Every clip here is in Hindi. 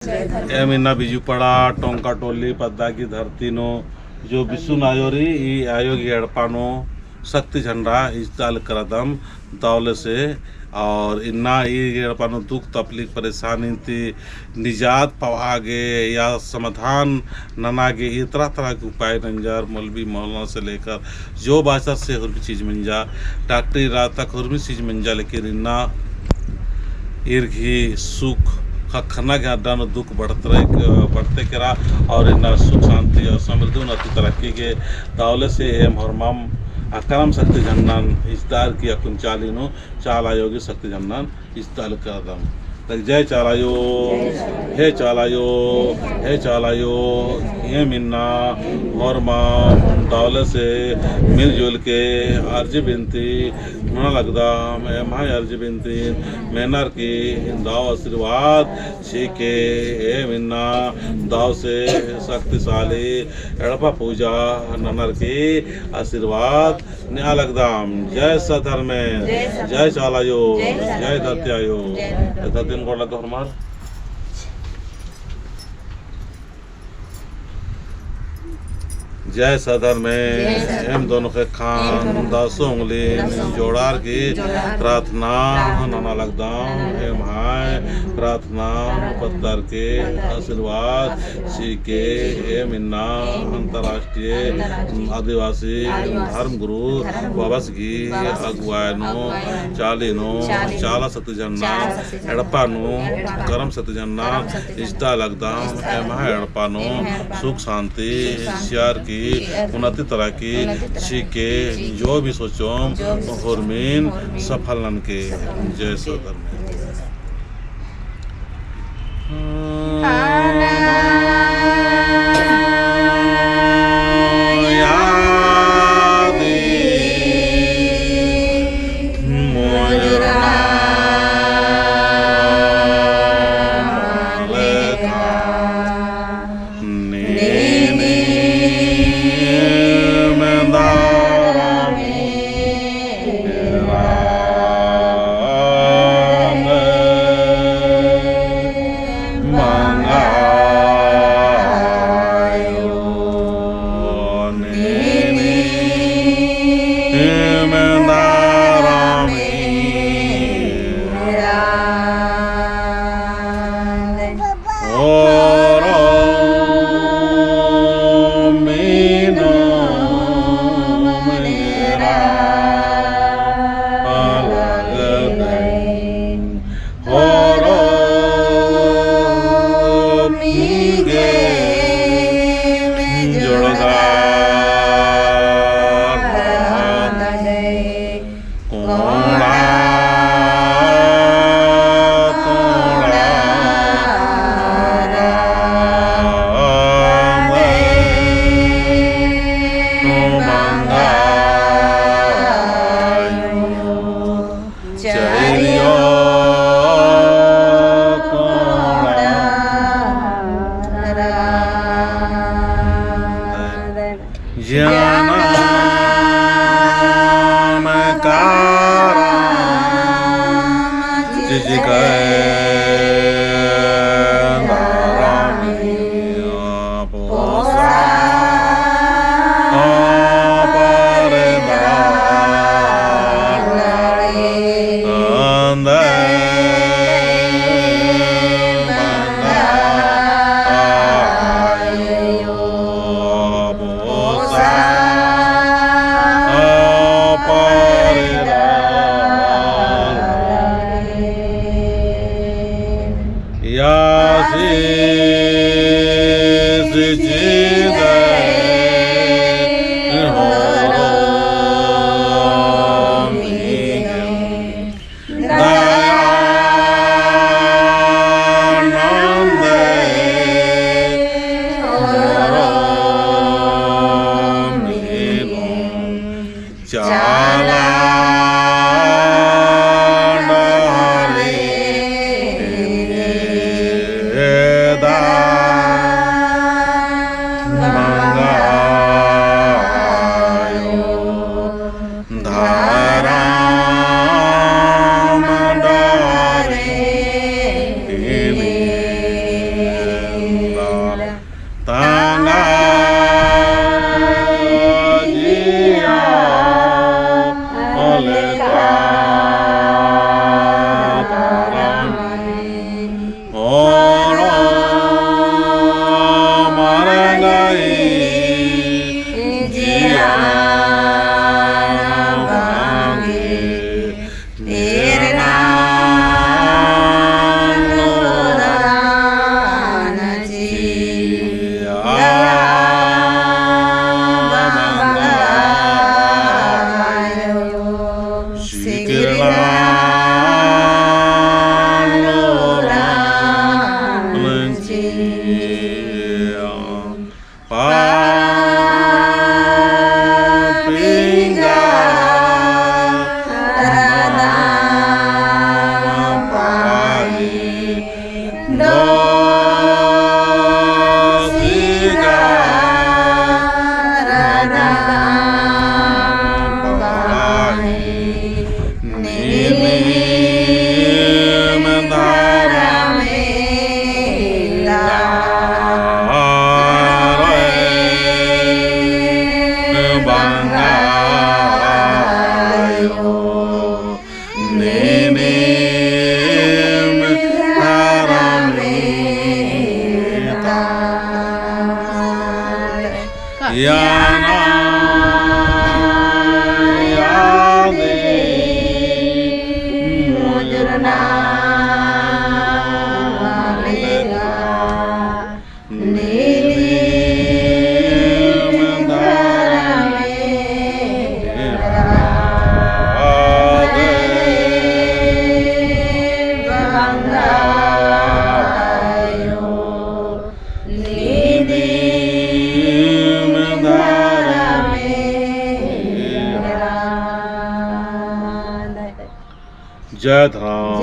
एमिना बिजुपड़ा टोंका टोली पद्दा की धरती नो जो विश्व नायोरी आयोग एड़पानो शक्ति झंडा इस्ताल करदम दौले से और इन्ना एड़पानो दुख तकलीफ परेशानी थी निजात पवागे या समाधान ननागे ये तरह के उपाय नंजार मौलवी मौलाना से लेकर जो बाशा से हर भी चीज़ मंजा डॉक्टरी रात तक हर भी चीज़ मंजा लेकिन इन्ना इर्घी सुख खन्ना के अड्डानो दुख बढ़ते करा और इन्ना सुख शांति और समृद्धि उन्नति तरक्की के दावले से एम हरमाम अकरम शक्ति झन्नान इस्तार की अकुंचालिनो चाला योगी शक्ति झन्नान इस्ताल करदम जय चालायो हे चालायो हे चालायो ये मिन्ना और माँ दावले से मिलजुल के अर्जी बिनती मना लगदा मैं माँ अर्जी बिनती मैनर की दाव आशीर्वाद छीके ए मिन्ना दाव से शक्तिशाली एड़पा पूजा ननर की आशीर्वाद न्या लगदाम जय सधर में जय चालायो जय धत्यायो धत्य कोला तो हमार जय सदर में एम दोनों के खान दासों उंगली जोड़ार की प्रार्थना नाना लगदाम एम हाय प्रार्थना पत्थर के आशीर्वाद सीके एम इन्ना अंतर्राष्ट्रीय आदिवासी धर्म गुरु बाबस की अगुवायनो चालीनो चाला सत्यजन्ना एड़पानो करम सत्यजन्ना इष्टा लगदाम एम हाय एड़पानो सुख शांति श्यार की उन्नति तरह की सीखे जो भी सोचो हुरमीन सफल नन के जय सदर में chi Papinga Radha Pai Dosiga Radha Pai Nini Mandara Mela Bangayo Nini Haramita Yana Yade Mujurna Lega Nini जय धर्म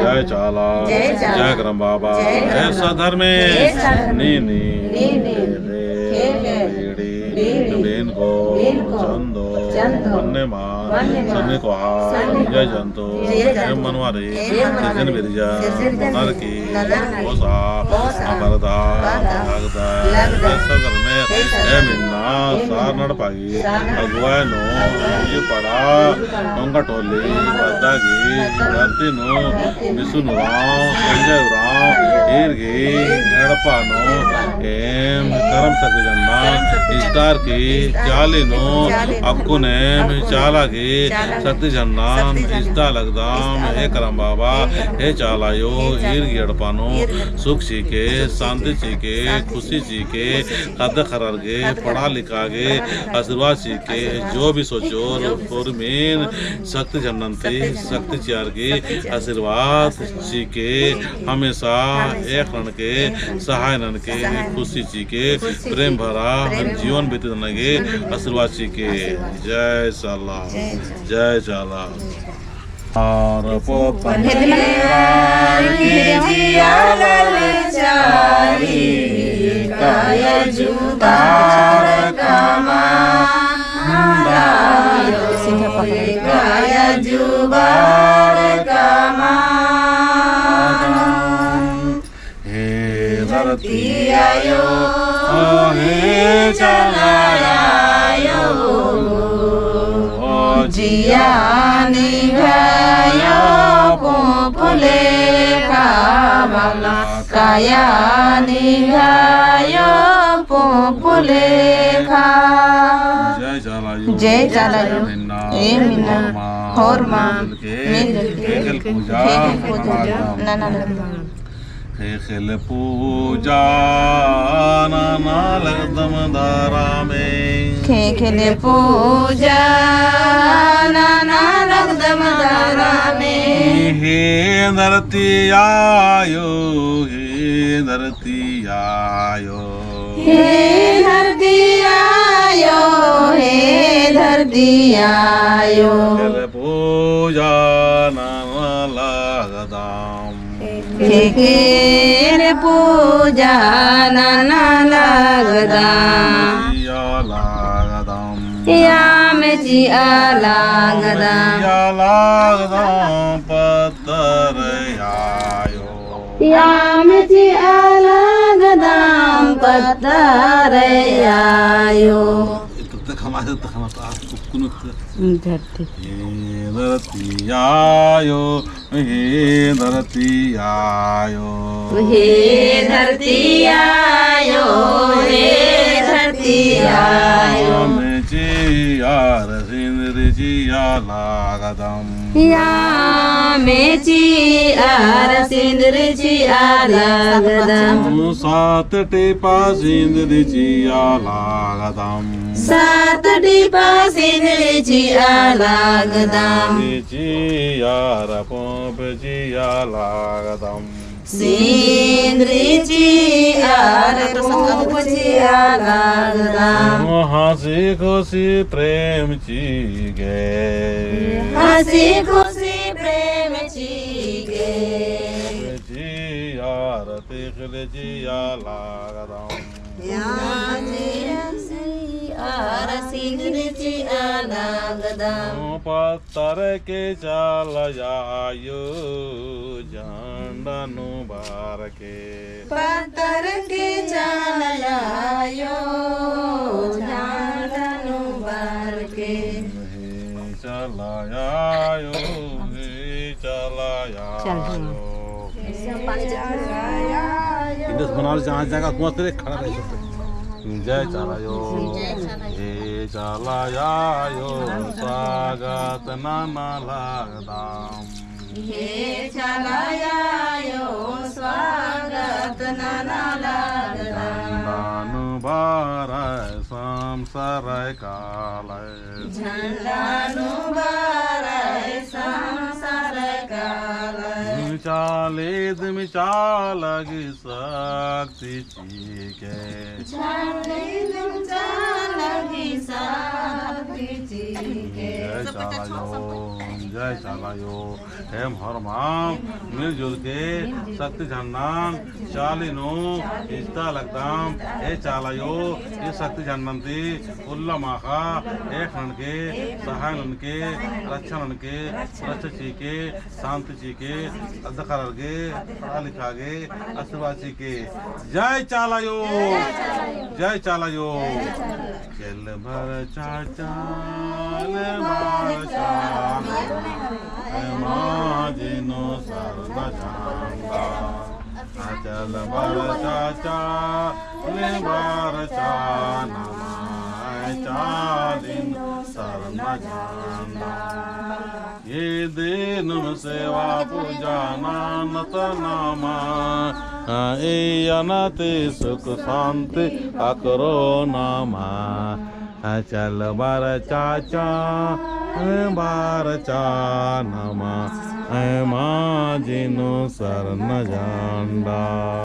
जय चाला जय करम बाबा जय सधर्मे नीनी बेन को चंदो मन्ने मान सन्ने को जय जंतो जय मनवारे जन बिरजा नर की ओसा अमरदा लगदा सधर्मे ए मिन्ना सार नड़ पाई अगुआ नो ये पड़ा टोंगा टोली बदागी धरती नो बिसुनु राव संजय राव ईरगी एड़पानो एम करम सकजन्ना इस्तार की चाली नो अक्कुने चाला की शक्ति जन्ना इस्ता लगदाम हे करम बाबा हे चालायो ईरगी एड़पानो सुख सीखे शांति सीखे खुशी सीखे कद खरर गे पढ़ा लिखा गे आशीर्वाद सीखे जो भी सोचो मेन शक्ति जन्नती शक्ति चार की आशीर्वाद सीखे हमेशा एक रण के सहाय नन के खुशी सीखे प्रेम भरा जीवन बीते नगे आशीर्वाद सीखे जय साला जय चाला और Gaya jubar kaman हे धरती Tiayo हे Chalayo Jiani Gaya Popule Kamala Kayani Gaya Popule जय चालायो जय चालायो ए मीना होरमा खेल पूजा खेल पूजा नाना लगदम धारा में खेल पूजा नाना लगदम धारा में हे धरती आयो हे धरती आयो हे धरती आयो हे धरती आयो खेल पूजा नाना लगदाम खेल पूजा नाना लगदाम याम जी लागदाम पत्थर आयो याम जी लागदाम पत्थर आयो धरती आयो हे धरती आयो हे धरती आयो हे धरती आयो यार सिंदर जिया लागदम यामेची आर सिंदर जी लागदम सात टेपा सिंदर जिया लागदम सात टिपा सिंदर जी लागदम जिया पोप जिया लागदम सिंद्रीची आर कुंकूची लागदाम हसी खुशी प्रेमची गे हसी खुशी प्रेमची गे आरती खिलची या लागदाम आर सिंद्रीची लागदाम पत्थर के चाल जायो झंडा नु बार के पत्थर के चालायो झाड़नु बार के चलायो इंडस बनारस जहाँ जाएगा कुआं तेरे खड़ा रह सकते जय चलायो हे चलायो स्वागत नाना लागदाम हे चलायो स्वागत नाना लागदाम दानु बार संसार कालय झंडानु बाराय संसार कालय चालेद मिचालगी शक्ति चीके जय चलायो हेम हरमाम मिलजुल के शक्ति झंडान चालिनो इष्टा लगदाम ए चालायो ये शक्ति झंडंती उल्ला माखा ए खंड के सहायन के रक्षण के सुरक्षा चीके शांति चीके अध्यकार के पढ़ा लिखा के आशीर्वाद के जय चालायो जय चालायो चल भर चाचा भर माजिनो सर्व जानता चल भर चाचा भर चालिन सर्व जानता ये दिन सेवा पूजा नानत नामा ए अनति सुख शांति अकरो नामा चल बार चाचा बार चा नमा माँ जिनो सर न जांडा।